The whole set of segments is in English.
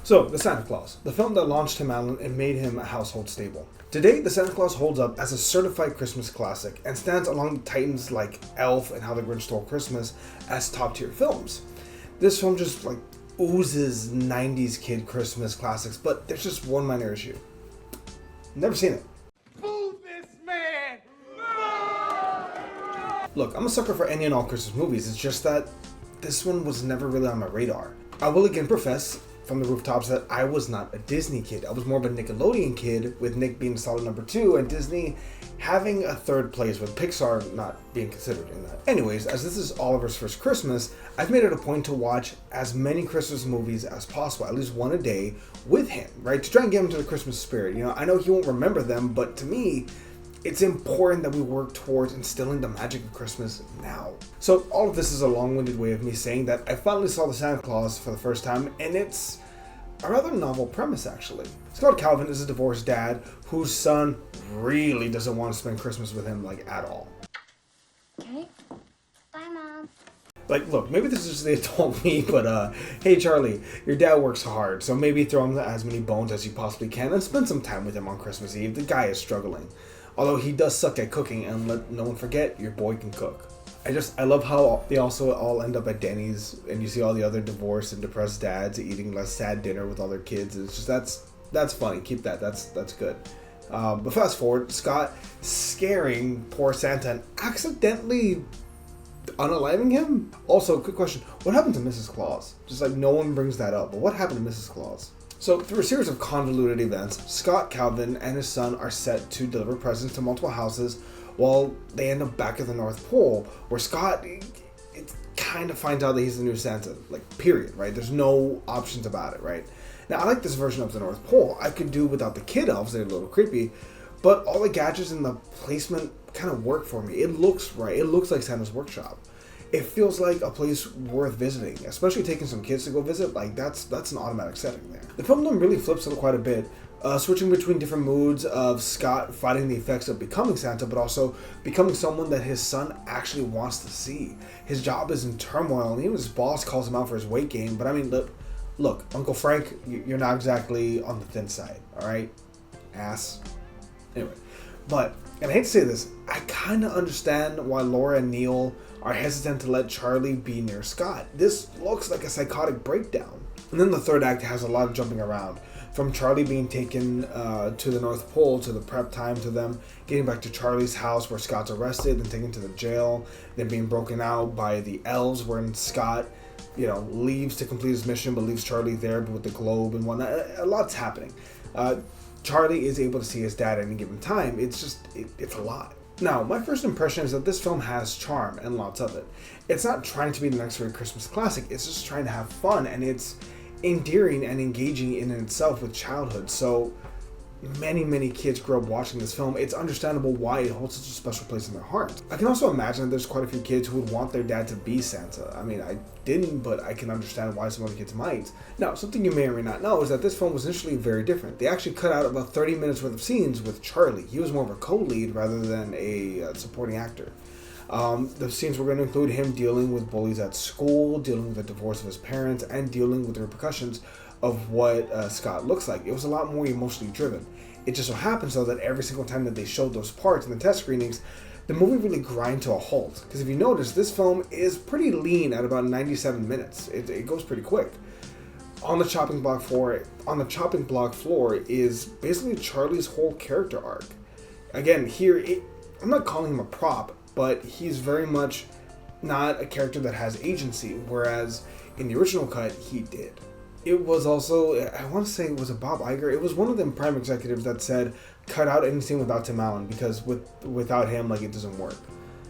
So, The Santa Claus, the film that launched Tim Allen and made him a household staple. Today, The Santa Claus holds up as a certified Christmas classic and stands along titans like Elf and How the Grinch Stole Christmas as top-tier films. This film just oozes 90s kid Christmas classics, but there's just one minor issue. Never seen it. Boo this man! Look, I'm a sucker for any and all Christmas movies, it's just that this one was never really on my radar. I will again profess from the rooftops that I was not a Disney kid. I was more of a Nickelodeon kid, with Nick being solid number 2 and Disney having a third place, with Pixar not being considered in that. Anyways, as this is Oliver's first Christmas, I've made it a point to watch as many Christmas movies as possible, at least one a day, with him, right? To try and get him to the Christmas spirit. I know he won't remember them, but to me, it's important that we work towards instilling the magic of Christmas now. So all of this is a long-winded way of me saying that I finally saw The Santa Claus for the first time, and it's a rather novel premise, actually. Scott Calvin is a divorced dad whose son really doesn't want to spend Christmas with him, at all. Okay. Bye, Mom. Look, maybe this is the adult me, but hey Charlie, your dad works hard, so maybe throw him as many bones as you possibly can and spend some time with him on Christmas Eve. The guy is struggling. Although he does suck at cooking, and let no one forget, your boy can cook. I love how they also all end up at Denny's, and you see all the other divorced and depressed dads eating a sad dinner with all their kids. It's just, that's funny. Keep that. That's good. But fast forward, Scott scaring poor Santa and accidentally unaliving him? Also, quick question. What happened to Mrs. Claus? Just no one brings that up, but what happened to Mrs. Claus? So, through a series of convoluted events, Scott Calvin and his son are set to deliver presents to multiple houses while they end up back at the North Pole, where Scott kind of finds out that he's the new Santa. Period, right? There's no options about it, right? Now, I like this version of the North Pole. I could do without the kid elves, they're a little creepy, but all the gadgets and the placement kind of work for me. It looks right. It looks like Santa's workshop. It feels like a place worth visiting, especially taking some kids to go visit. That's an automatic setting there. The film then really flips it quite a bit, switching between different moods of Scott fighting the effects of becoming Santa, but also becoming someone that his son actually wants to see. His job is in turmoil, and even his boss calls him out for his weight gain. But I mean, look, Uncle Frank, you're not exactly on the thin side, all right? Ass. Anyway, and I hate to say this, I kind of understand why Laura and Neil are hesitant to let Charlie be near Scott. This looks like a psychotic breakdown. And then the third act has a lot of jumping around, from Charlie being taken to the North Pole, to the prep time, to them getting back to Charlie's house where Scott's arrested and taken to the jail, then being broken out by the elves wherein Scott, leaves to complete his mission but leaves Charlie there with the globe and whatnot. A lot's happening. Charlie is able to see his dad at any given time. It's a lot. Now, my first impression is that this film has charm, and lots of it. It's not trying to be the next great Christmas classic, it's just trying to have fun, and it's endearing and engaging in itself with childhood. So many kids grew up watching this film. It's understandable why it holds such a special place in their heart. I can also imagine that there's quite a few kids who would want their dad to be Santa. I mean, I didn't, but I can understand why some other kids might. Now, something you may or may not know is that this film was initially very different. They actually cut out about 30 minutes worth of scenes with Charlie. He was more of a co-lead rather than a supporting actor. The scenes were going to include him dealing with bullies at school, dealing with the divorce of his parents, and dealing with the repercussions of what Scott looks like. It was a lot more emotionally driven. It just so happens, though, that every single time that they showed those parts in the test screenings, the movie really grind to a halt. Because if you notice, this film is pretty lean at about 97 minutes. It goes pretty quick. On the chopping block floor is basically Charlie's whole character arc. Again, here, I'm not calling him a prop, but he's very much not a character that has agency, whereas in the original cut, he did. It was also, I want to say it was a Bob Iger. It was one of them Prime executives that said, cut out any scene without Tim Allen, because without him, it doesn't work.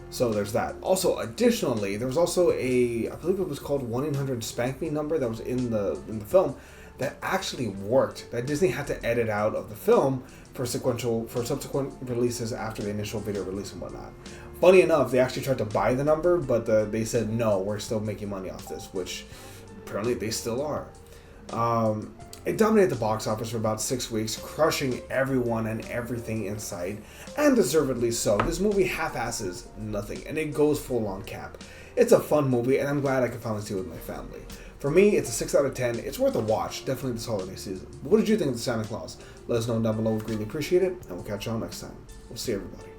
So there's that. Also, additionally, there was also I believe it was called 1-800-SPANK-ME number that was in the film that actually worked, that Disney had to edit out of the film for subsequent releases after the initial video release and whatnot. Funny enough, they actually tried to buy the number, but they said, no, we're still making money off this, which apparently they still are. It dominated the box office for about 6 weeks, crushing everyone and everything in sight, and deservedly so. This movie half-asses nothing, and it goes full-on cap. It's a fun movie, and I'm glad I can finally see it with my family. For me, it's a 6 out of 10. It's worth a watch, definitely this holiday season. But what did you think of the Santa Claus? Let us know down below. We greatly appreciate it, and we'll catch you all next time. We'll see everybody.